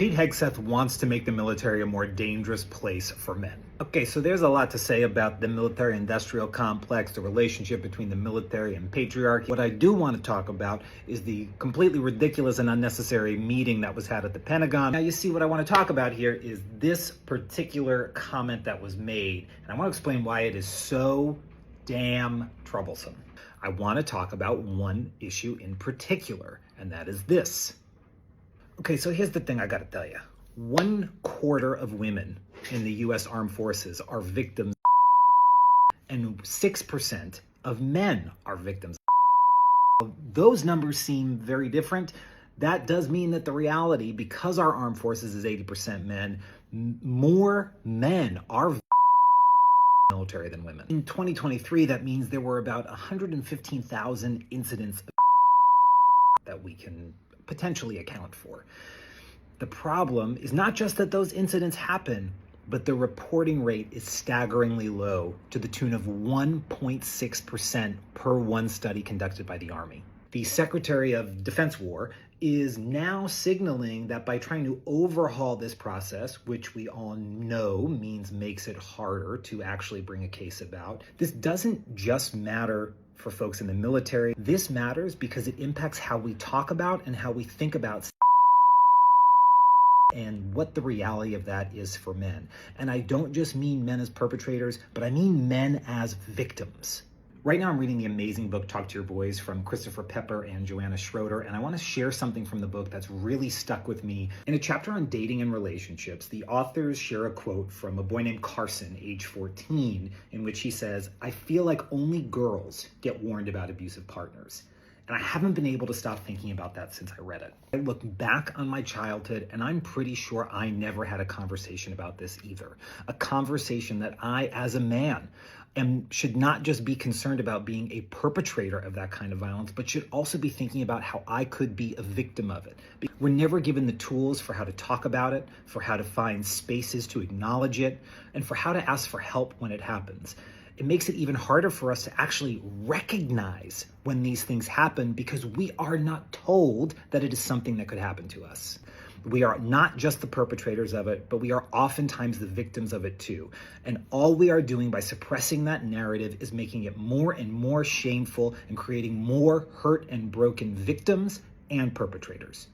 Pete Hegseth wants to make the military a more dangerous place for men. Okay, so there's a lot to say about the military-industrial complex, the relationship between the military and patriarchy. What I do want to talk about is the completely ridiculous and unnecessary meeting that was had at the Pentagon. Now, you see, what I want to talk about here is this particular comment that was made, and I want to explain why it is so damn troublesome. I want to talk about one issue in particular, and that is this. Okay, so here's the thing I gotta tell you. 1/4 of women in the US Armed Forces are victims, and 6% of men are victims. Those numbers seem very different. That does mean that the reality, because our armed forces is 80% men, more men are military than women. In 2023, that means there were about 115,000 incidents that we can potentially account for. The problem is not just that those incidents happen, but the reporting rate is staggeringly low, to the tune of 1.6% per one study conducted by the Army. The Secretary of Defense War is now signaling that by trying to overhaul this process, which we all know means makes it harder to actually bring a case about, this doesn't just matter for folks in the military. This matters because it impacts how we talk about and how we think about and what the reality of that is for men. And I don't just mean men as perpetrators, but I mean men as victims. Right now I'm reading the amazing book, Talk to Your Boys, from Christopher Pepper and Joanna Schroeder, and I want to share something from the book that's really stuck with me. In a chapter on dating and relationships, the authors share a quote from a boy named Carson, age 14, in which he says, "I feel like only girls get warned about abusive partners." And I haven't been able to stop thinking about that since I read it. I look back on my childhood, and I'm pretty sure I never had a conversation about this either. A conversation that I, as a man, should not just be concerned about being a perpetrator of that kind of violence, but should also be thinking about how I could be a victim of it. We're never given the tools for how to talk about it, for how to find spaces to acknowledge it, and for how to ask for help when it happens. It makes it even harder for us to actually recognize when these things happen, because we are not told that it is something that could happen to us. We are not just the perpetrators of it, but we are oftentimes the victims of it too. And all we are doing by suppressing that narrative is making it more and more shameful and creating more hurt and broken victims and perpetrators.